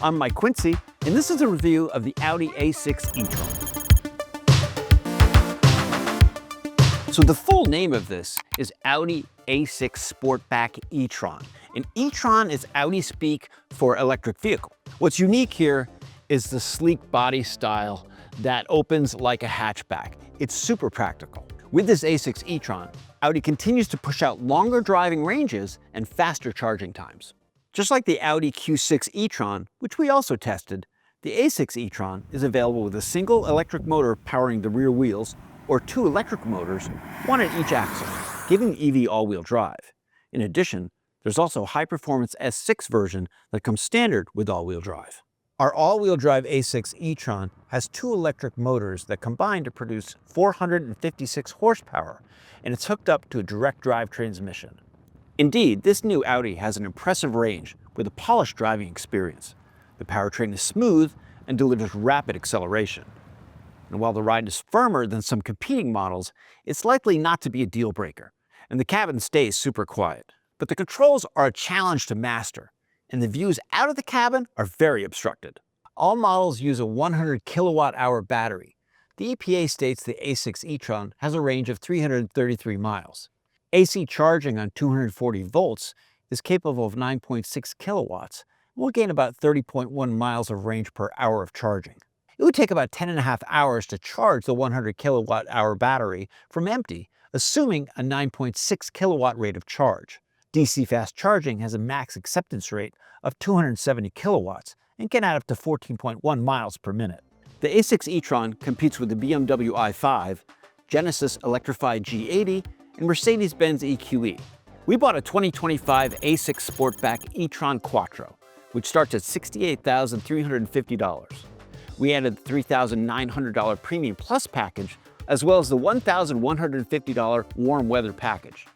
I'm Mike Quincy, and this is a review of the Audi A6 e-tron. So the full name of this is Audi A6 Sportback e-tron. And e-tron is Audi speak for electric vehicle. What's unique here is the sleek body style that opens like a hatchback. It's super practical. With this A6 e-tron, Audi continues to push out longer driving ranges and faster charging times. Just like the Audi Q6 e-tron, which we also tested, the A6 e-tron is available with a single electric motor powering the rear wheels, or two electric motors, one at each axle, giving EV all-wheel drive. In addition, there's also a high-performance S6 version that comes standard with all-wheel drive. Our all-wheel drive A6 e-tron has two electric motors that combine to produce 456 horsepower, and it's hooked up to a direct drive transmission. Indeed, this new Audi has an impressive range with a polished driving experience. The powertrain is smooth and delivers rapid acceleration. And while the ride is firmer than some competing models, it's likely not to be a deal breaker, and the cabin stays super quiet. But the controls are a challenge to master, and the views out of the cabin are very obstructed. All models use a 100 kilowatt-hour battery. The EPA states the A6 e-tron has a range of 333 miles. AC charging on 240 volts is capable of 9.6 kilowatts and will gain about 30.1 miles of range per hour of charging. It would take about 10.5 hours to charge the 100 kilowatt-hour battery from empty, assuming a 9.6 kilowatt rate of charge. DC fast charging has a max acceptance rate of 270 kilowatts and can add up to 14.1 miles per minute. The A6 e-tron competes with the BMW i5, Genesis electrified G80, and Mercedes-Benz EQE. We bought a 2025 A6 Sportback e-tron Quattro, which starts at $68,350. We added the $3,900 Premium Plus package, as well as the $1,150 Warm Weather package,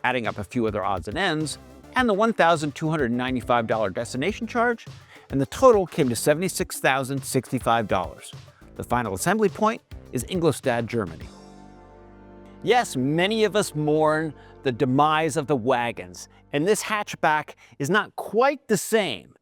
adding up a few other odds and ends, and the $1,295 destination charge, and the total came to $76,065. The final assembly point is Ingolstadt, Germany. Yes, many of us mourn the demise of the wagons, and this hatchback is not quite the same,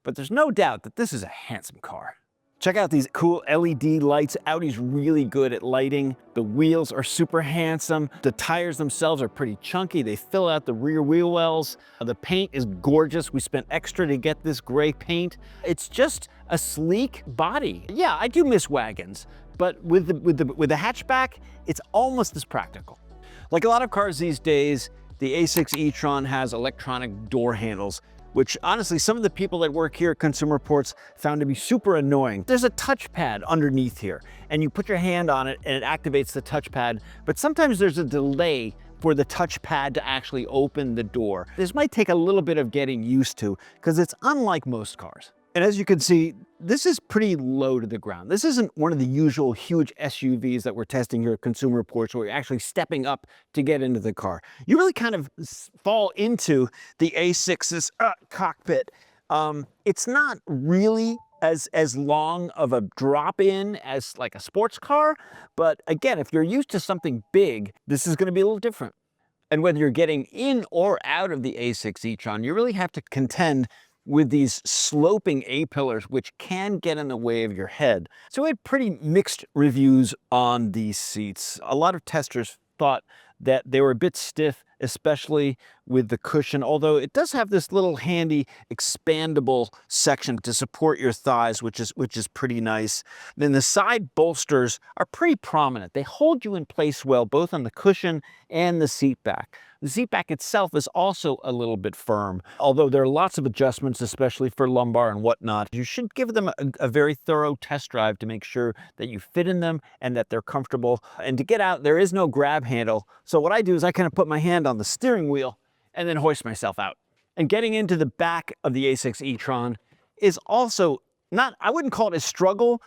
but there's no doubt that this is a handsome car. Check out these cool LED lights. Audi's really good at lighting. The wheels are super handsome. The tires themselves are pretty chunky. They fill out the rear wheel wells. The paint is gorgeous. We spent extra to get this gray paint. It's just a sleek body. Yeah, I do miss wagons, but with the hatchback, it's almost as practical. Like a lot of cars these days, the A6 e-tron has electronic door handles, which honestly, some of the people that work here at Consumer Reports found to be super annoying. There's a touchpad underneath here, and you put your hand on it and it activates the touchpad, but sometimes there's a delay for the touchpad to actually open the door. This might take a little bit of getting used to because it's unlike most cars. And as you can see, this is pretty low to the ground. This isn't one of the usual huge SUVs that we're testing here at Consumer Reports where you're actually stepping up to get into the car. You really kind of fall into the A6's cockpit. It's not really as long of a drop in as like a sports car, but again, if you're used to something big, this is going to be a little different. And whether you're getting in or out of the A6 e-tron, you really have to contend with these sloping A-pillars, which can get in the way of your head. So we had pretty mixed reviews on these seats. A lot of testers thought that they were a bit stiff, especially with the cushion, although it does have this little handy expandable section to support your thighs, which is pretty nice. Then the side bolsters are pretty prominent. They hold you in place well, both on the cushion and the seat back. The seat back itself is also a little bit firm, although there are lots of adjustments, especially for lumbar and whatnot. You should give them a very thorough test drive to make sure that you fit in them and that they're comfortable. And to get out, there is no grab handle. So what I do is I kind of put my hand on the steering wheel and then hoist myself out. And getting into the back of the A6 e-tron is also not, I wouldn't call it a struggle,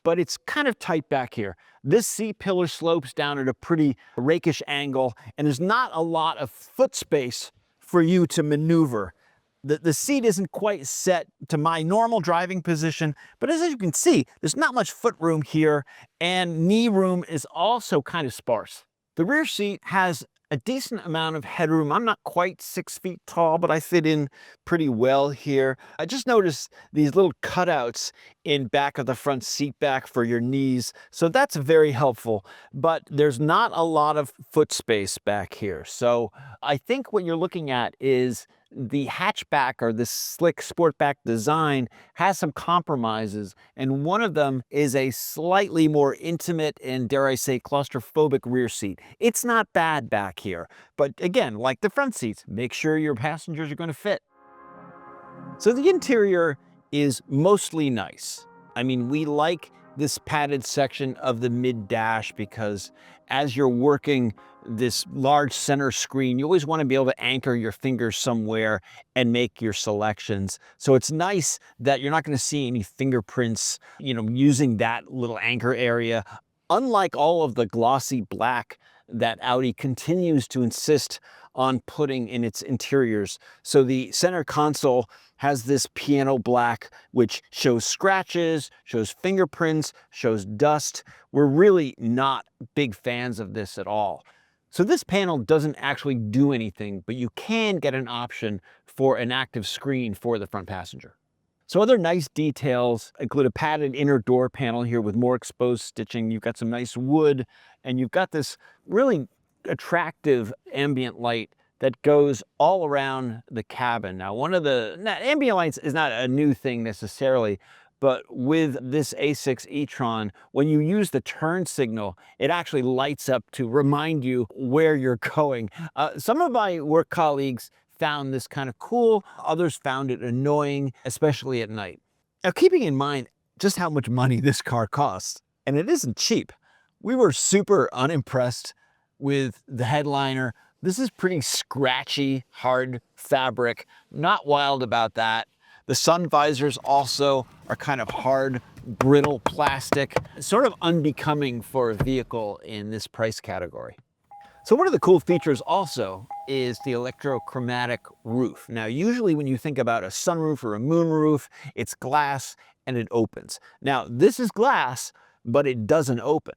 but it's kind of tight back here. This seat pillar slopes down at a pretty rakish angle, and there's not a lot of foot space for you to maneuver. The seat isn't quite set to my normal driving position, but as you can see, there's not much foot room here, and knee room is also kind of sparse. The rear seat has a decent amount of headroom. I'm not quite 6 feet tall, but I fit in pretty well here. I just noticed these little cutouts in back of the front seat back for your knees. So that's very helpful, but there's not a lot of foot space back here. So I think what you're looking at is the hatchback, or this slick sportback design, has some compromises, and one of them is a slightly more intimate and, dare I say, claustrophobic rear seat. It's not bad back here, but again, like the front seats, make sure your passengers are going to fit. So the interior is mostly nice. I mean, we like this padded section of the mid-dash because as you're working this large center screen, you always want to be able to anchor your fingers somewhere and make your selections. So it's nice that you're not going to see any fingerprints, using that little anchor area. Unlike all of the glossy black that Audi continues to insist on putting in its interiors. So the center console has this piano black, which shows scratches, shows fingerprints, shows dust. We're really not big fans of this at all. So this panel doesn't actually do anything, but you can get an option for an active screen for the front passenger. So other nice details include a padded inner door panel here with more exposed stitching. You've got some nice wood, and you've got this really attractive ambient light that goes all around the cabin. Now, ambient lights is not a new thing necessarily, but with this A6 e-tron, when you use the turn signal, it actually lights up to remind you where you're going. Some of my work colleagues found this kind of cool. Others found it annoying, especially at night. Now, keeping in mind just how much money this car costs, and it isn't cheap, we were super unimpressed with the headliner. This is pretty scratchy, hard fabric. Not wild about that. The sun visors also are kind of hard, brittle plastic, sort of unbecoming for a vehicle in this price category. So one of the cool features also is the electrochromatic roof. Now, usually when you think about a sunroof or a moonroof, it's glass and it opens. Now, this is glass, but it doesn't open.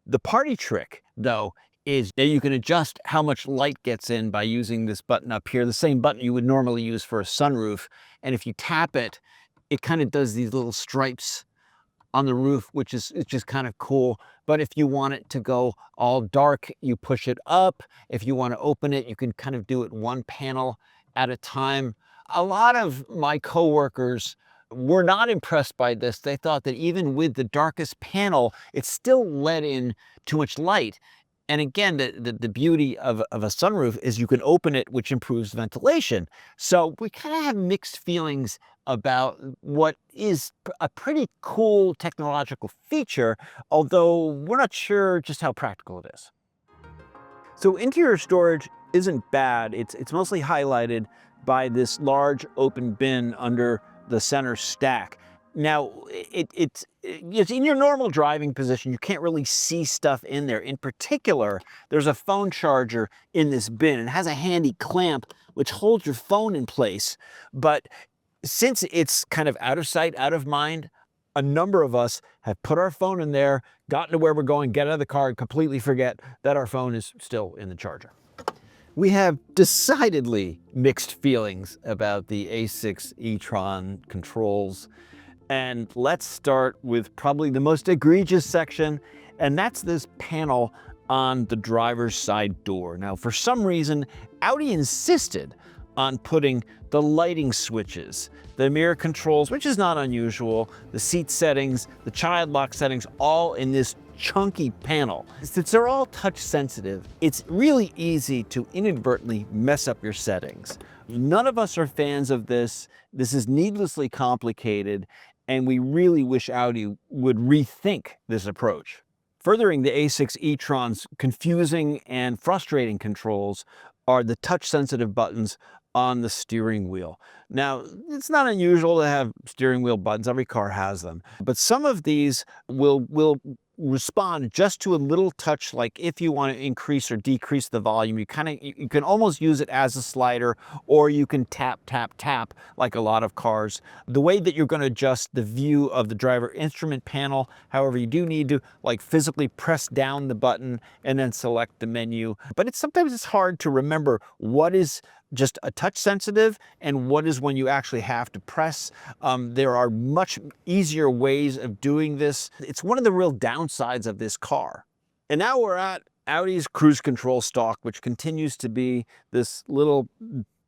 The party trick, though, is that you can adjust how much light gets in by using this button up here, the same button you would normally use for a sunroof. And if you tap it, it kind of does these little stripes on the roof, which is just kind of cool. But if you want it to go all dark, you push it up. If you want to open it, you can kind of do it one panel at a time. A lot of my coworkers were not impressed by this. They thought that even with the darkest panel, it still let in too much light. And again, the beauty of a sunroof is you can open it, which improves ventilation. So we kind of have mixed feelings about what is a pretty cool technological feature, although we're not sure just how practical it is. So interior storage isn't bad. It's mostly highlighted by this large open bin under the center stack. Now, it's in your normal driving position, you can't really see stuff in there. In particular, there's a phone charger in this bin. It has a handy clamp which holds your phone in place. But since it's kind of out of sight, out of mind, a number of us have put our phone in there, gotten to where we're going, get out of the car, and completely forget that our phone is still in the charger. We have decidedly mixed feelings about the A6 e-tron controls. And let's start with probably the most egregious section, and that's this panel on the driver's side door. Now, for some reason, Audi insisted on putting the lighting switches, the mirror controls, which is not unusual, the seat settings, the child lock settings, all in this chunky panel. Since they're all touch sensitive, it's really easy to inadvertently mess up your settings. None of us are fans of this. This is needlessly complicated, and we really wish Audi would rethink this approach. Furthering the A6 e-tron's confusing and frustrating controls are the touch-sensitive buttons on the steering wheel. Now, it's not unusual to have steering wheel buttons. Every car has them. But some of these will respond just to a little touch, like if you want to increase or decrease the volume. You can almost use it as a slider, or you can tap, tap, tap like a lot of cars. The way that you're going to adjust the view of the driver instrument panel, however, you do need to like physically press down the button and then select the menu. But sometimes it's hard to remember what is just a touch sensitive and what is when you actually have to press. There are much easier ways of doing this. It's one of the real downsides of this car. And now we're at Audi's cruise control stalk, which continues to be this little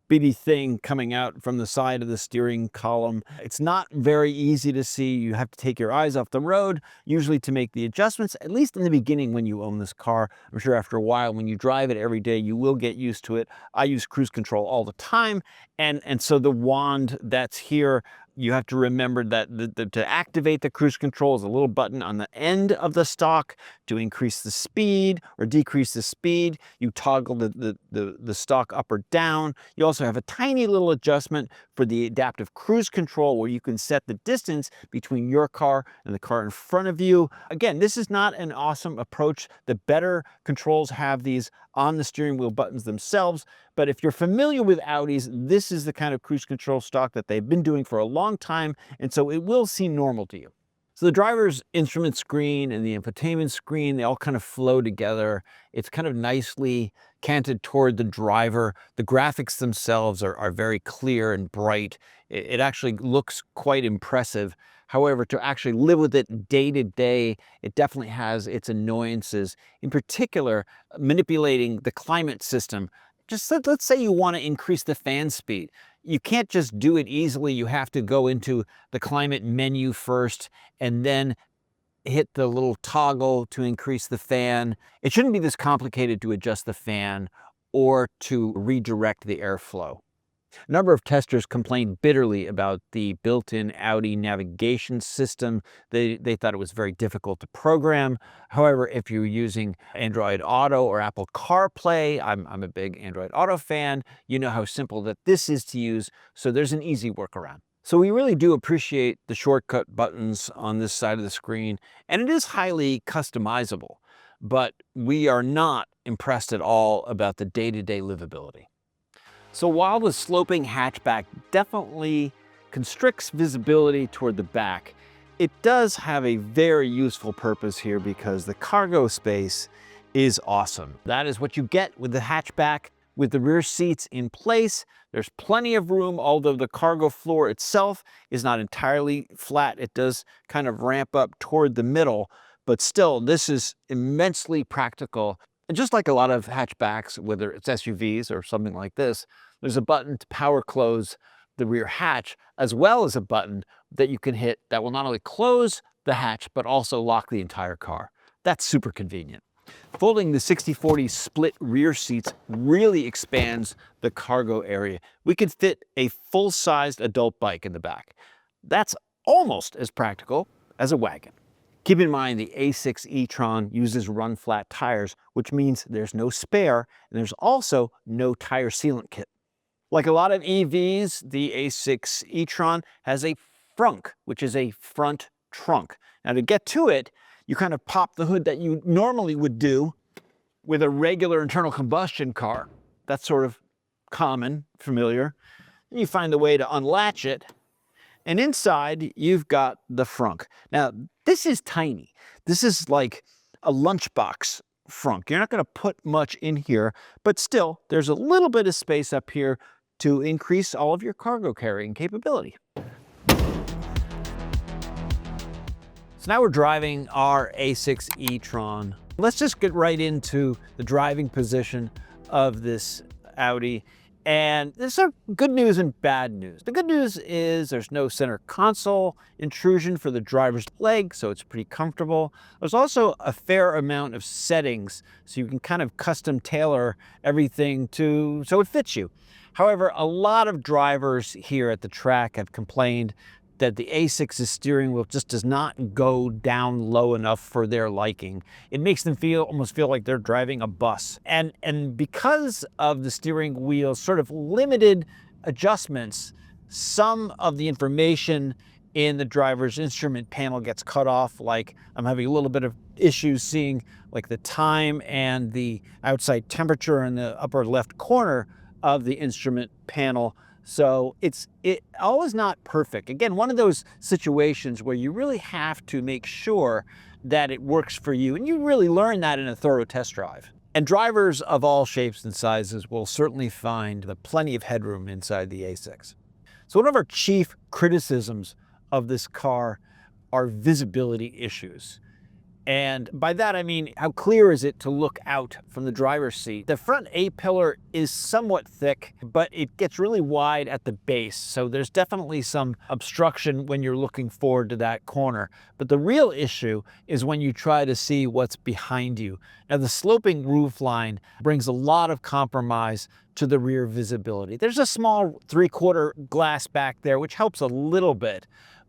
bitty thing coming out from the side of the steering column. It's not very easy to see. You have to take your eyes off the road, usually, to make the adjustments, at least in the beginning when you own this car. I'm sure after a while, when you drive it every day, you will get used to it. I use cruise control all the time, and so the wand that's here, you have to remember that to activate the cruise control is a little button on the end of the stalk to increase the speed or decrease the speed. You toggle the stalk up or down. You also have a tiny little adjustment for the adaptive cruise control where you can set the distance between your car and the car in front of you. Again, this is not an awesome approach. The better controls have these on the steering wheel buttons themselves. But if you're familiar with Audis, this is the kind of cruise control stalk that they've been doing for a long time, and so it will seem normal to you. So the driver's instrument screen and the infotainment screen, they all kind of flow together. It's kind of nicely canted toward the driver. The graphics themselves are very clear and bright. It actually looks quite impressive. However, to actually live with it day to day, it definitely has its annoyances. In particular, manipulating the climate system. Just let's say you want to increase the fan speed. You can't just do it easily. You have to go into the climate menu first and then hit the little toggle to increase the fan. It shouldn't be this complicated to adjust the fan or to redirect the airflow. A number of testers complained bitterly about the built-in Audi navigation system. They thought it was very difficult to program. However, if you're using Android Auto or Apple CarPlay, I'm a big Android Auto fan, you know how simple that this is to use, so there's an easy workaround. So we really do appreciate the shortcut buttons on this side of the screen, and it is highly customizable, but we are not impressed at all about the day-to-day livability. So while the sloping hatchback definitely constricts visibility toward the back, it does have a very useful purpose here because the cargo space is awesome. That is what you get with the hatchback. With the rear seats in place, there's plenty of room, although the cargo floor itself is not entirely flat. It does kind of ramp up toward the middle, but still, this is immensely practical. And just like a lot of hatchbacks, whether it's SUVs or something like this, there's a button to power close the rear hatch, as well as a button that you can hit that will not only close the hatch, but also lock the entire car. That's super convenient. Folding the 60/40 split rear seats really expands the cargo area. We could fit a full-sized adult bike in the back. That's almost as practical as a wagon. Keep in mind the A6 e-tron uses run-flat tires, which means there's no spare, and there's also no tire sealant kit. Like a lot of EVs, the A6 e-tron has a frunk, which is a front trunk. Now to get to it, you kind of pop the hood that you normally would do with a regular internal combustion car. That's sort of common, familiar. And you find a way to unlatch it, and inside you've got the frunk. Now, this is tiny. This is like a lunchbox frunk. You're not going to put much in here, but still, there's a little bit of space up here to increase all of your cargo carrying capability. So now we're driving our A6 e-tron. Let's just get right into the driving position of this Audi. And there's some good news and bad news. The good news is there's no center console intrusion for the driver's leg, so it's pretty comfortable. There's also a fair amount of settings, so you can kind of custom tailor everything so it fits you. However, a lot of drivers here at the track have complained that the A6's steering wheel just does not go down low enough for their liking. It makes them almost feel like they're driving a bus. And because of the steering wheel's sort of limited adjustments, some of the information in the driver's instrument panel gets cut off, like I'm having a little bit of issues seeing like the time and the outside temperature in the upper left corner of the instrument panel. So it's always not perfect. Again, one of those situations where you really have to make sure that it works for you, and you really learn that in a thorough test drive. And drivers of all shapes and sizes will certainly find plenty of headroom inside the A6. So one of our chief criticisms of this car are visibility issues. And by that I mean, how clear is it to look out from the driver's seat? The front A-pillar is somewhat thick, but it gets really wide at the base. So there's definitely some obstruction when you're looking forward to that corner. But the real issue is when you try to see what's behind you. Now, the sloping roofline brings a lot of compromise to the rear visibility. There's a small 3/4 glass back there, which helps a little bit,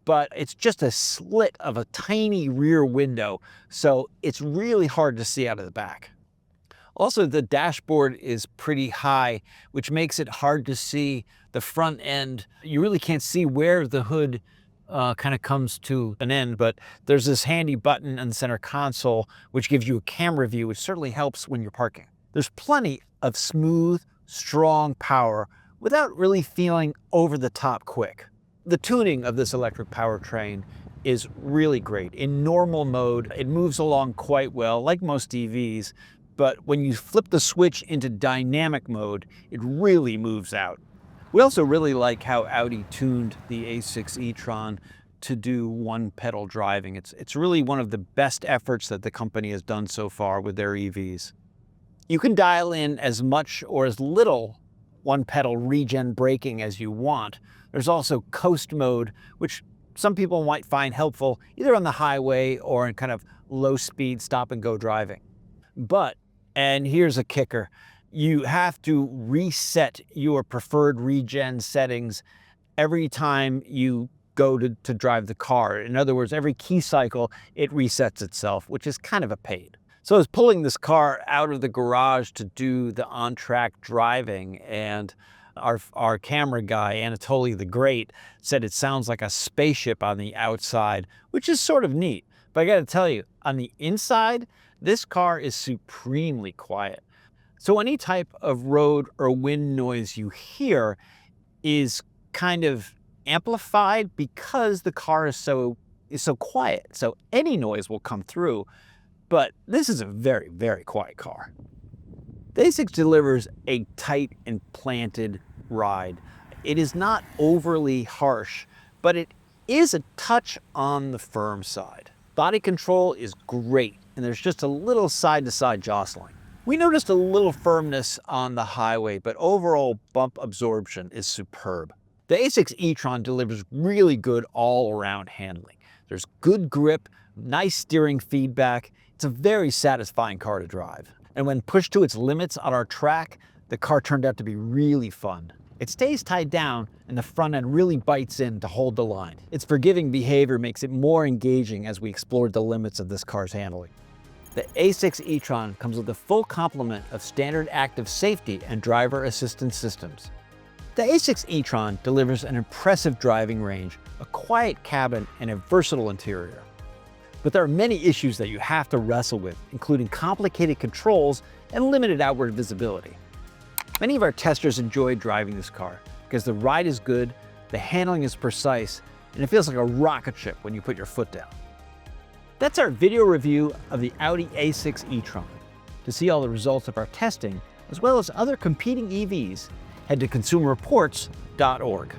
but it's just a slit of a tiny rear window, so it's really hard to see out of the back. Also, the dashboard is pretty high, which makes it hard to see the front end. You really can't see where the hood kind of comes to an end, but there's this handy button on the center console, which gives you a camera view, which certainly helps when you're parking. There's plenty of smooth, strong power without really feeling over the top quick. The tuning of this electric powertrain is really great. In normal mode, it moves along quite well, like most EVs, but when you flip the switch into dynamic mode, it really moves out. We also really like how Audi tuned the A6 e-tron to do one-pedal driving. It's really one of the best efforts that the company has done so far with their EVs. You can dial in as much or as little one-pedal regen braking as you want. There's also coast mode, which some people might find helpful either on the highway or in kind of low-speed stop-and-go driving. But, and here's a kicker, you have to reset your preferred regen settings every time you go to drive the car. In other words, every key cycle, it resets itself, which is kind of a pain. So I was pulling this car out of the garage to do the on-track driving, and our camera guy, Anatoly the Great, said it sounds like a spaceship on the outside, which is sort of neat. But I gotta tell you, on the inside, this car is supremely quiet. So any type of road or wind noise you hear is kind of amplified because the car is so quiet. So any noise will come through, but this is a very, very quiet car. The A6 delivers a tight and planted ride. It is not overly harsh, but it is a touch on the firm side. Body control is great, and there's just a little side-to-side jostling. We noticed a little firmness on the highway, but overall bump absorption is superb. The A6 e-tron delivers really good all-around handling. There's good grip, nice steering feedback. It's a very satisfying car to drive. And when pushed to its limits on our track, the car turned out to be really fun. It stays tied down, and the front end really bites in to hold the line. Its forgiving behavior makes it more engaging as we explored the limits of this car's handling. The A6 e-tron comes with a full complement of standard active safety and driver assistance systems. The A6 e-tron delivers an impressive driving range, a quiet cabin, and a versatile interior. But there are many issues that you have to wrestle with, including complicated controls and limited outward visibility. Many of our testers enjoyed driving this car because the ride is good, the handling is precise, and it feels like a rocket ship when you put your foot down. That's our video review of the Audi A6 e-tron. To see all the results of our testing, as well as other competing EVs, head to consumerreports.org.